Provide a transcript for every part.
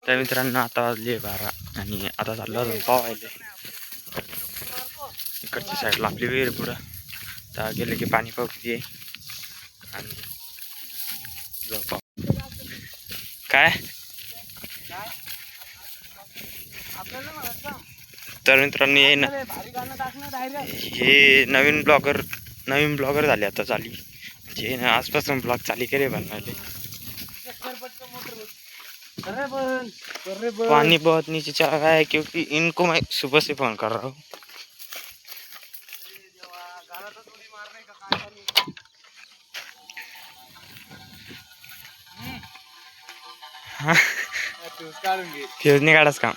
त्या मित्रांनो आता वाजले 12 आणि आता चाललो अजून पावायले इकडच्या साईडला आपली विहीर पुढं तर गेले की पाणी पावते आणि जाऊ पाव काय तर मित्रांनो ये ना हे नवीन ब्लॉगर झाले आता चाली म्हणजे आजपासून ब्लॉग चाली केले बनवायले पानी बहुत नीचे चला गया है क्योंकि इनको मैं सुबह से फोन कर रहा हूँ। फ्यूज नहीं काढाच काम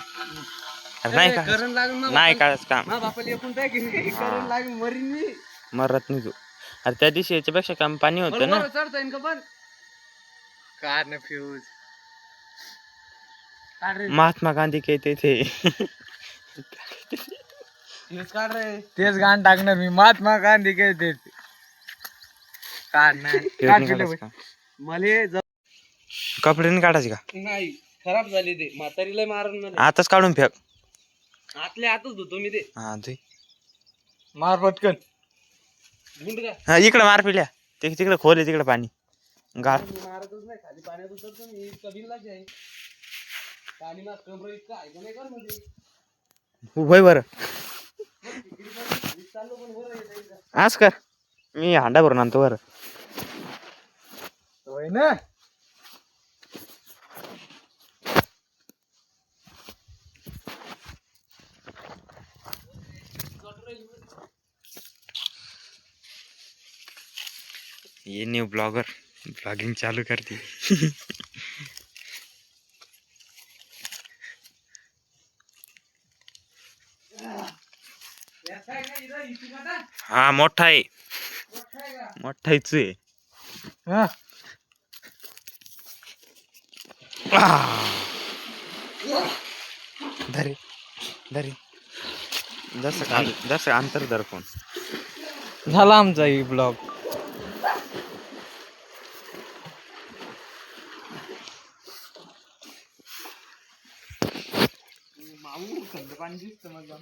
नाही काढाच काम मरत नाही तू अरे त्या दिवशी याच्यापेक्षा काम पाणी होतं ना फ्यूज महात्मा गांधी कहते थे तेच गाण टाकणार मी महात्मा गांधी कहते थे मला कपडे नाही काढायचे का नाही खराब झाले ते म्हातारीला मारून आताच काढून फेक आतल्या आतच धुतो मी ते हा तुई मार पटकन गुंड का हा इकडे मार पिल्या तिकडे खोल आहे तिकडे पाणी गार मारतच नाही खाली पाण्यात उतरतो मी कबीलाच आहे पाणी ना कमर इतका आहे का नाही कर म्हणजे होय बरं आज कर मी हांडा भरून आणतो बरं होय ना ये न्यू ब्लॉगिंग चालू करती हा मोठा आहे मोठाच आहे धरे धरे जसं अंतर धर फोन झाला आमचा ही ब्लॉग पाणी दिसत मला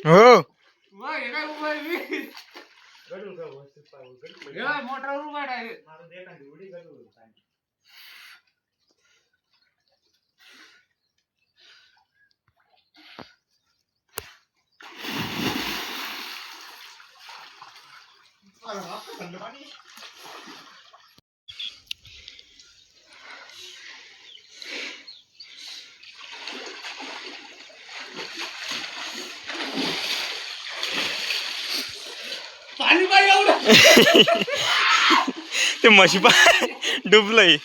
हो मोठा रुपये पाणी पाहिजे एवढं ते म्हशी पा डुबलंय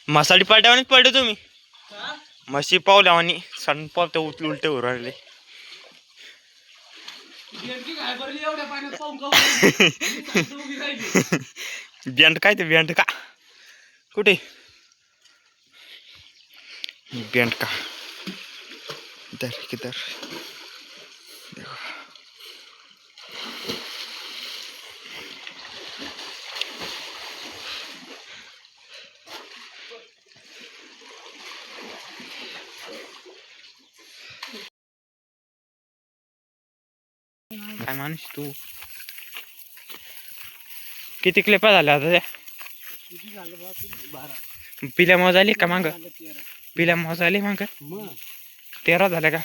मसाली पाट्यावानीच पडले तुम्ही म्हशी पावल्यावानी सण पावते उलटे होऊ राहिले बियांड काय ते बियांड का कुठे बियांड का इधर किधर काय माणूस तू किती क्लिपा झाल्या आता त्या पिल्या मोजाली का माग पिल्या मोजाली माग 13 झाल्या का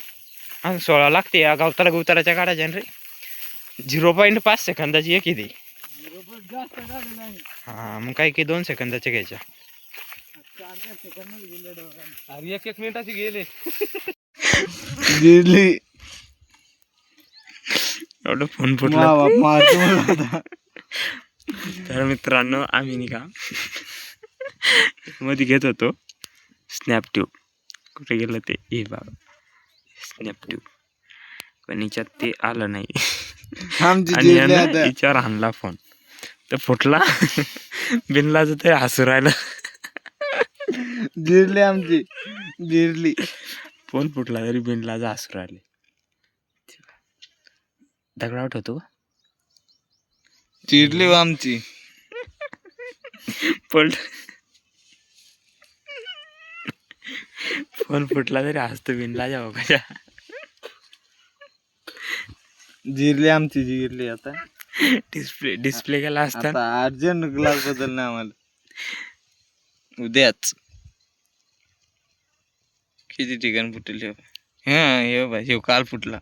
अजून 16 लागते या गवताराच्या काढायच्या रे 0.5 सेकंदाची एक येते हा मग काय की 2 सेकंदाच्या घ्यायच्या अरे 1 मिनिटाची गेले एवढं फोन फुटला तर मित्रांनो आम्ही नाही का मध्ये घेत होतो स्नॅपट्यूब कुठे गेलं ते हे बाबा स्नॅपट्यूब पण हिच्यात ते आलं नाही आणि हिच्यावर आणला फोन तर फुटला. बिनलाच ते हसू राहिलं. जिरली आमची जिरली. फोन फुटला तरी बिनलाच हसू राहिले. दगडावट होतो चिरली आमची. पलट फोन फुटला तरी हसतो बिनला जाऊ कशा. जिरली आमची जिरली. आता डिस्प्ले केला असता. आता अर्जंट ग्लास बदलणं आम्हाला उद्याच. किती ठिकाण फुटले. हा हे बाय हे काल फुटला.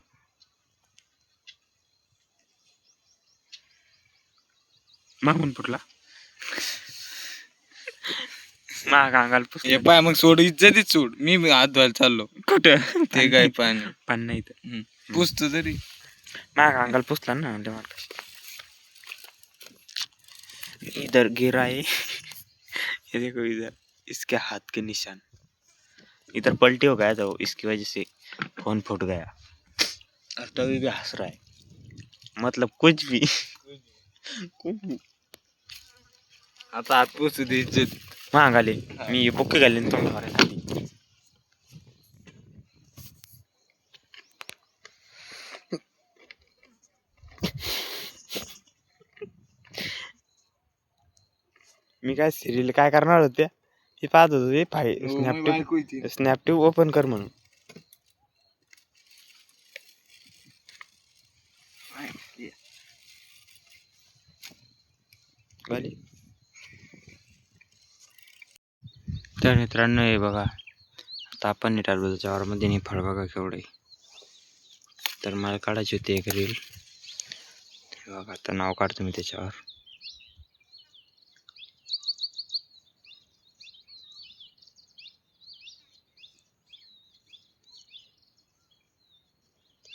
मागून फुटला. माग अंगाल हे पाय मग सोड इज्जतीच सोड. मी हात धुवायला चाललो. कुठं ते काय पाणी पाणी नाही तर पुसतो तरी. माग अंगाल पुसला ना इधर गिरा है. ये देखो इधर इसके हाथ के निशान. इधर पलटी हो गया तो इसकी वजह से फोन फूट गया. और तभी भी हंस रहा है. मतलब कुछ भी. आता हात पुसू दे इज्जत. माग आले मी बुक्की घालीन तोंडावर खाली. मी काय सिरियल काय करणार होत्या हे पाहत होतो. ते स्नॅपटिव्ह ओपन कर म्हणून. तर मित्रांनो हे बघा आता आपण टरबूजाच्या वावरामध्ये नाही फळ बघा केवढे. तर मला काढायची होती एक रील. बघा आता नाव काढतो मी त्याच्यावर.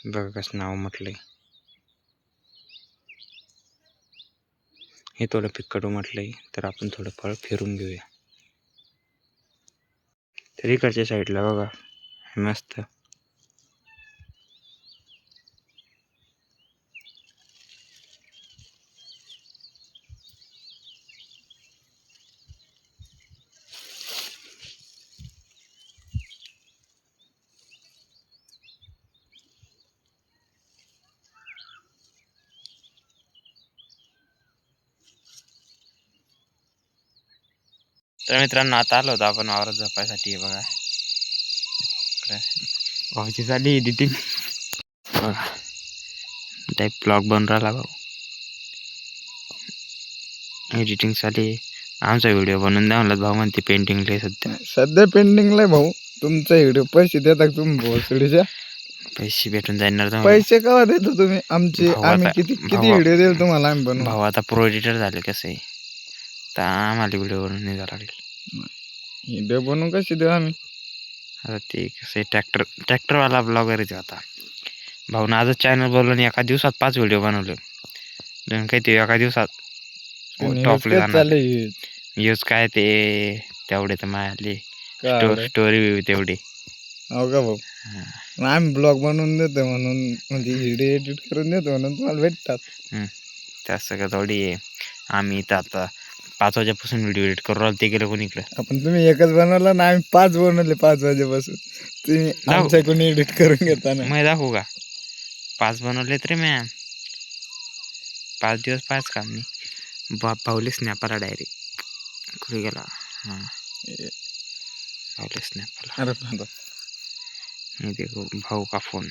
बघा कसं नाव म्हटलंय. हे थोडं पिक्कडू म्हटलंय. तर आपण थोडं फळ फिरून घेऊया. तर इकडच्या साईडला बघा मस्त तर मित्रांनो आता आलो होतो आपण वावरात झोपायसाठी. हे बघा भाऊची झाली एडिटिंग. टाईप ब्लॉग बनून राहिला भाऊ. एडिटिंग साठी आमचा व्हिडिओ बनवून द्या म्हणलं. भाऊ म्हणते पेंटिंगला सध्या पेंटिंगला भाऊ. तुमचा व्हिडिओ पैसे देता तुम्ही भोसडीच्या. पैसे भेटून जाणार. पैसे केव्हा देतो तुम्ही आमचे. आम्ही किती व्हिडिओ देऊ तुम्हाला आम्ही बनवून. भाऊ आता प्रो एडिटर झाले कसं आहे. तर आम्हाला व्हिडिओ बनवून नाही जावं लागेल. व्हिडिओ बनवून कशी देऊ आम्ही. आता ते कसं ट्रॅक्टरवाला ब्लॉगर आहे आता. भाऊन आजच चॅनल बोलवून एका दिवसात 5 व्हिडिओ बनवले. काही ते एका दिवसात टॉपले जाणार. यूज काय ते तेवढे तर मारले. स्टोरी तेवढी. हो का भाऊ. आम्ही ब्लॉग बनवून देतो म्हणून म्हणजे व्हिडिओ एडिट करून देतो म्हणून तुम्हाला भेटतात. तसं का थोडी आहे. आम्ही तर आता 5 वाजेपासून व्हिडिओ एडिट करू राहिलो. ते गेलं कोणीकडे. आपण तुम्ही एकच बनवला ना आम्ही 5 बनवले 5 वाजेपासून. तुम्ही आमच्याकडून एडिट करून घेता ना. मग दाखवू का 5 बनवले तरी मॅम 5 दिवस 5 काम नाही. भाऊले स्नॅपला डायरेक्ट कुठे गेला. हां भाऊले स्नॅपला. अरे ये देखो भाऊ का फोन.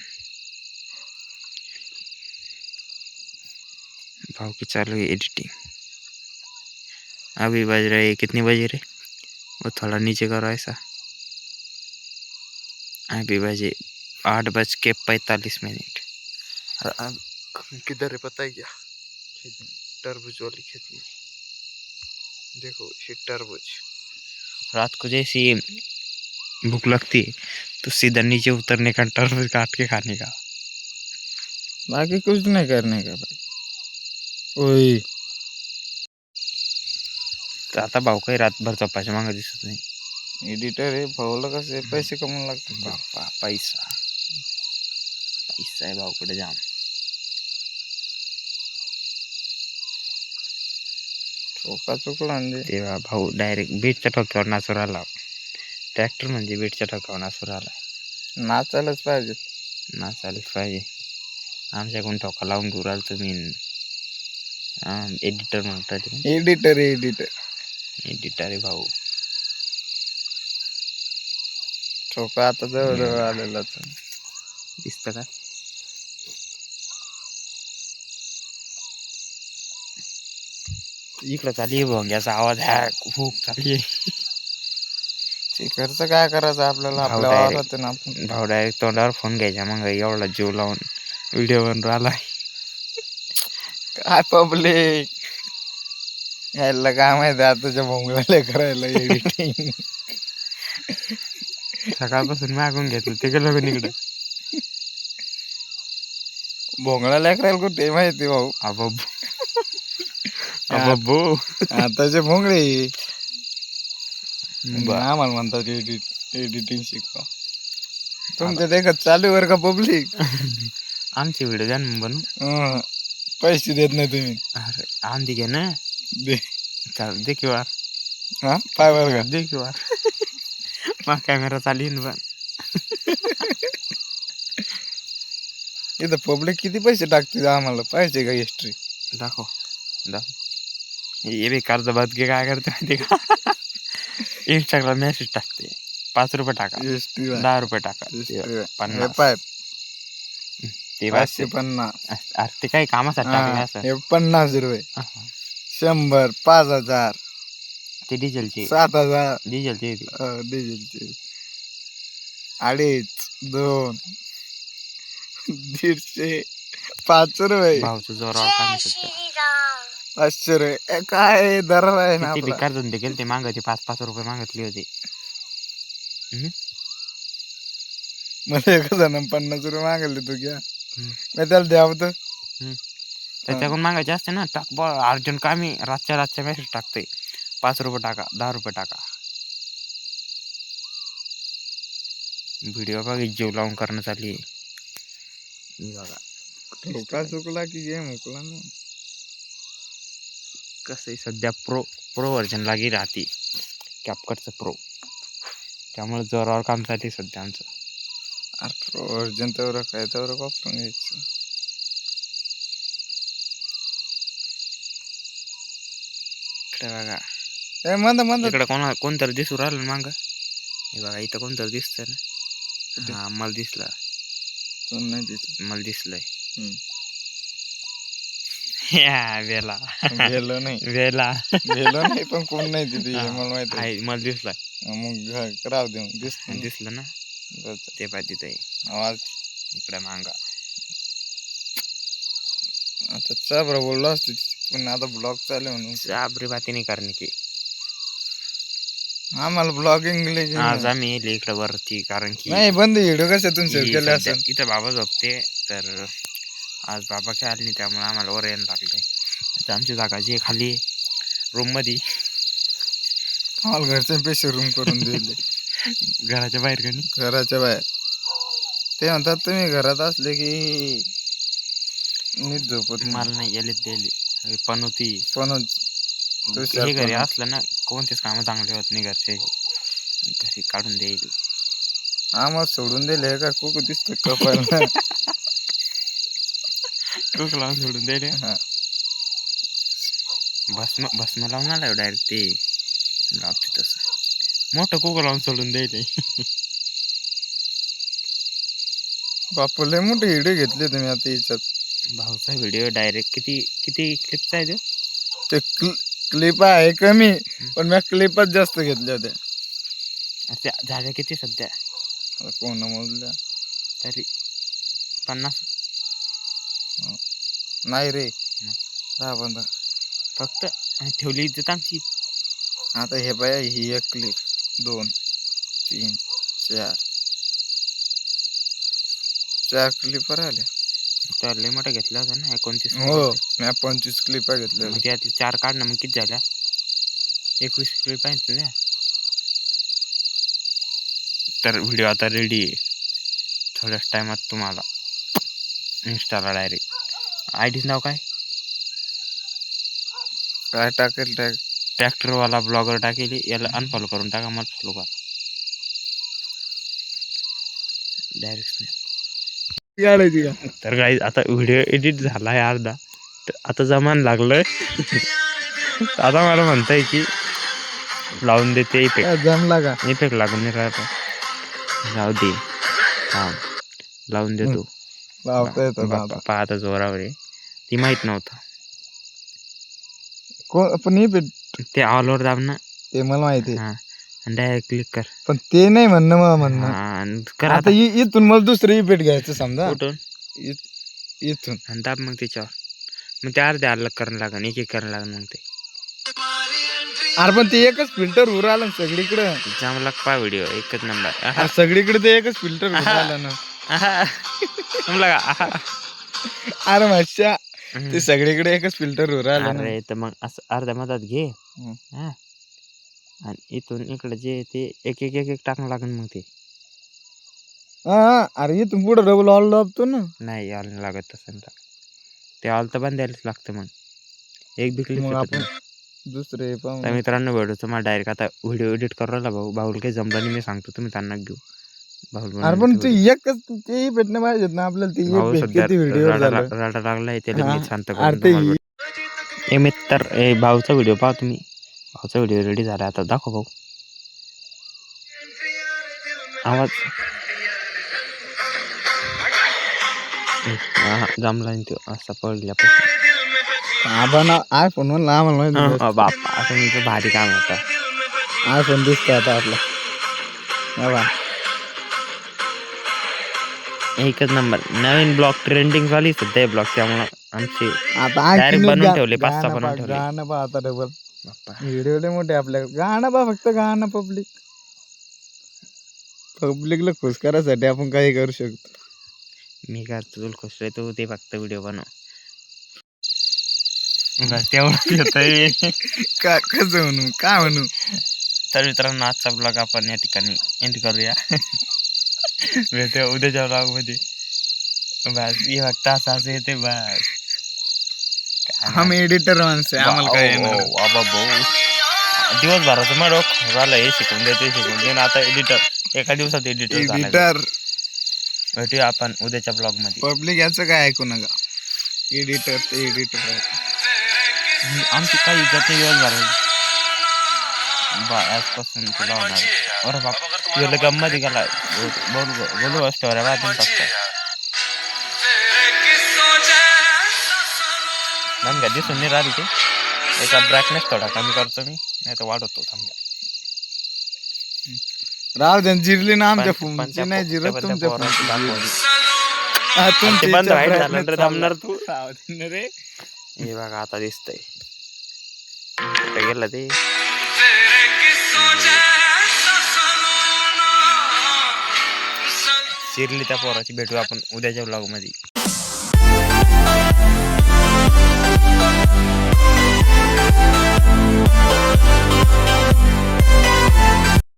भाव की चालू है एडिटिंग. अभी बज रहे कितने बजे रे. वो थोड़ा नीचे करो ऐसा. अभी बजे 8:45 अब किधर है पता है क्या. तरबूज वाली खेती. देखो ये तरबूज. रात को जैसी भूख लगती है तो सीधा नीचे उतरने का तरबूज काट के खाने का. बाकी कुछ नहीं करने का भाई. ओए तर आता भाऊ काही रातभर चपाच्या मागं दिसत नाही. एडिटर आहे भाऊला कसे पैसे कमवून लागतात. बापा पैसा आहे भाऊकडे जाम. ठोका चुकला म्हणजे तेव्हा भाऊ डायरेक्ट बीटच्या ठोक्यावर नाचून आला. ट्रॅक्टर म्हणजे बीटच्या ठोक्यावर नाचून आला. नाचायलाच पाहिजे. नाचायलाच पाहिजे. आमच्याकडून ठोका लावून घेऊ राहिलो तुम्ही. एडिटर म्हणतात. एडिटर एडिटर आहे भाऊ. ठोका आता जवळ आलेला दिसतं का? इकडं चालली भोंग्याचा आवाज खूप चालली. खर्च काय करायचं आपल्याला आपल्या वावरात ना. आपण भाऊ डायरेक्ट तोंडावर फोन घ्यायचा मग एवढा जीव लावून व्हिडिओ बनवून राहिलाय. काय पब्लिक यायला काय माहिती आताच्या भोंगळ्याला करायला एडिटिंग. सकाळपासून मागून घेतलं ते गेलं का इकडं. भोंगळा लेकरायला कुठे माहिती भाऊ. अबाबो आताचे भोंगळे आम्हाला म्हणतात एडिटिंग शिकवा. तुमच्या देखत चालू वर का पब्लिक. आमची व्हिडिओ द्या ना बनवून. पैसे देत नाही तुम्ही. अरे आंधी घे ना. दे चाल दे किंवा पाय वर का दे किंवा मग कॅमेरा चालीन पण. इथं पब्लिक किती पैसे टाकते आम्हाला पाहिजे का हिस्ट्री. दाखव ये बी कर्ज बदके काय करते माहिती का. इंस्टाग्राम मेसेज टाकते 5 रुपये टाका 10 रुपये टाका 50 ते 550. अरे ते काही कामासाठी टाकले असं. 50 रुपये 100 5000 ते डिझेलचे 7000 डिझेलचे डिझेलचे 2.5 2 150 5 रुपये भाऊचं जोरावर काम सध्या. 500 रुपये काय दर आहे ना. ते बेकार धंदे केले ते मागते 5-5 रुपये मागितले होते. मला एका जण 50 रुपये मागले तू घ्या मी त्याला द्यावत. त्याच्याकडून मागायचे असते ना. टाक बॉ अर्जंट कामी रातच्या मेसेज टाकते 5 रुपये टाका 10 रुपये टाका. व्हिडिओ बघ जीव लावून करणं चालली बघा. ठोका चुकला की गेम हुकला ना. कसं आहे सध्या प्रो व्हर्जन लागी राहते कॅपकटचं प्रो. त्यामुळे जोरावर काम चालते सध्या आमचं. प्रो व्हर्जन तेवढं काय तेवढं वापरून घ्यायचं. इकडे बघा इकडे कोणतरी दिसू राहिलं ना मागं. हे बघा इथं कोणतरी दिसतंय ना. हा मला दिसला. मला दिसलंय. वेला गेलो नाही पण कोण नाही तिथे मला माहिती. मला दिसलाय मग राव देऊ दिसलं ना. ते पाहिजे तिथे आवाज इकडे मांगा. आता चाबरा बोललो असतो पण आता ब्लॉग चालू म्हणून चाबरी बाती नाही करणे की. आम्हाला ब्लॉगिंग आज आम्ही येईल इकडे वरती कारण की नाही बंद व्हिडिओ कशातून सेव्ह केले असेल. इथं बाबा झोपते तर आज बाबा काय आले नाही त्यामुळे आम्हाला वर यायला लागले. आमची जागा जी खाली रूम मध्ये आम्हाला घरच्या पेशे रूम करून दिले. घराच्या बाहेर का नाही. घराच्या बाहेर ते म्हणतात तुम्ही घरात असले की नीट झोपत. मला नाही गेले दिले पण होती हे घरी असलं ना कोणतेच कामं चांगले होत नाही घरचे. घरी काढून देईल. आम्हाला सोडून दिले का कुक दिसत कपाल. कुक लावून सोडून दिले. भस्म लावून आला डायरेक्ट ते गावते तसं मोठं कुक लावून सोडून द्यायले. बापू लय मोठे व्हिडिओ घेतले तुम्ही आता याच्यात. भाऊचा व्हिडिओ डायरेक्ट किती क्लिपचा आहे ते क्लिप आहे कमी पण मी क्लिपच जास्त घेतल्या होत्या. झाल्या किती सध्या कोण मोजल्या तरी 50 नाही रे 10-15 फक्त ठेवली इज्जत आमची. आता हे बाया ही एक क्लिप 2 3 4 क्लिप आल्या. तर लय मोठ्या घेतल्या होत्या ना 29. हो मी 25 क्लिप घेतल्या. मग त्यातले 4 काढणं मग किती झाल्या 21 क्लिप आहेत ना. तर व्हिडिओ आता रेडी आहे. थोड्याच टायमात तुम्हाला इंस्टाला डायरेक्ट. आयडीचं नाव काय काय टाकेल टॅग? ट्रॅक्टरवाला ब्लॉगर टाकेल, याला अनफॉलो करून टाका, मला फॉलो करा डायरेक्ट. काढायची का? तर काही आता व्हिडिओ एडिट झालाय अर्धा, तर आता जमान लागलंय. आता मला म्हणताय की लावून देते इफेक्ट. जमला का? इफेक्ट लागून नाही राहत. जाऊ दे, हा लावून देतो. लावता येतात आता. बाप्पा आता जोरावर आहे, ती माहित नव्हतं. पण ते ऑल ओव्हर दाब ना, ते मला माहिती. हा डायरेक्ट क्लिक कर. पण ते नाही म्हणणं मला म्हणणं. हा कर आता इथून मला दुसरं इफेक्ट घ्यायचं समजा. कुठून? इथून आणि दाब मग त्याच्यावर, मग ते अर्धे अलग करायला लागेल, एक एक करायला लागेल. मग ते अरे पण ते एकच फिल्टर होऊ राहिलं सगळीकडे. जमला पा व्हिडिओ एकच नंबर. सगळीकडे ते एकच फिल्टर होऊ राहिलं ना. जमला का? अरे मच्छा, ते सगळीकडे एकच फिल्टर होऊ राहिलं ना. अरे तर मग असं अर्ध्या मधात घे, हा, आणि इथून इकडे जे ते एक एक एक एक टाकणं लागेल. मग ते अरे इथून पुढे डबल ऑल दाबतो ना. नाही ऑल लागत तसं, ते ऑल तर बंद द्यायलाच लागतं. मग एक बी क्लिक सुटत नाही. दुसरे तर मित्रांनो, व्हिडिओ तुम्हाला डायरेक्ट आता व्हिडिओ एडिट करू राहिला भाऊ. भाऊला काही जमलं नाही, मी सांगतो, तुम्ही त्यांना घेऊ. अरे पण तू एकच तेही भेटणं पाहिजेत ना आपल्याला. ते भाऊ सध्या किती व्हिडिओ झालं. रडा लागलाय, त्याला मी शांत अरे करून तुम्हाला ए मित्र, भाऊचा व्हिडिओ पाहा तुम्ही. भाऊचा व्हिडिओ रेडी झाला, आता दाखव भाऊ. आवाज जमला तो असा पडल्यापासून. आयफोन म्हणला आम्हाला बाप्पा, असं म्हणजे भारी काम होतं. आयफोन दिसतो आता आपला. एकच नंबर. नवीन ब्लॉग ट्रेंडिंग झाली सध्या ब्लॉग, त्यामुळं आमची आता डायरेक्ट बनवून ठेवले, 5-6 बनवून ठेवले. गाणं पहा आता डबल. व्हिडिओ लय मोठे आपल्याकडे. गाणं पहा, फक्त गाणं. पब्लिकला खुश करायसाठी आपण काही करू शकतो. मी करतो तुला खुश रे, तू ते फक्त व्हिडिओ बनव. तेवढं येतंय. कसं म्हणू, काय म्हणू. तर मित्रांनो, आजचा ब्लॉग आपण या ठिकाणी एंड करूया. भेटूया उद्याच्या ब्लॉग मध्ये. बस हे फक्त असं येते बस. आम्ही एडिटर माणसं, आम्हाला काय येणार. दिवसभराचं मग झालं, हे शिकून दे ते शिकून दे. आता एडिटर एका दिवसात एडिटर. भेटूया आपण उद्याच्या ब्लॉग मध्ये. पब्लिक याचं काय ऐकू नका. एडिटर ते एडिटर आमची काही इज्जत नाही दिवसभर. आजपासून तुला होणार. अरे बाप, तुला गंमत गेला. बोलू स्टोऱ्या वाचून टाकतो. थांबा, दिसून नाही राहिली ते. याचा ब्राईटनेस थोडा कमी करतो मी, नाही तर वाढवतो. थांबा, राव द्या. जिरली ना आमच्या फोनची, नाही जिरत तुमच्या फोनची. बंद व्हायला झालं रे, थांबणार तू रे. हे बघा आता दिसतंय. कुठे गेलं ते. चिरली त्या पोराची. भेटू आपण उद्याच्या ब्लॉग मध्ये.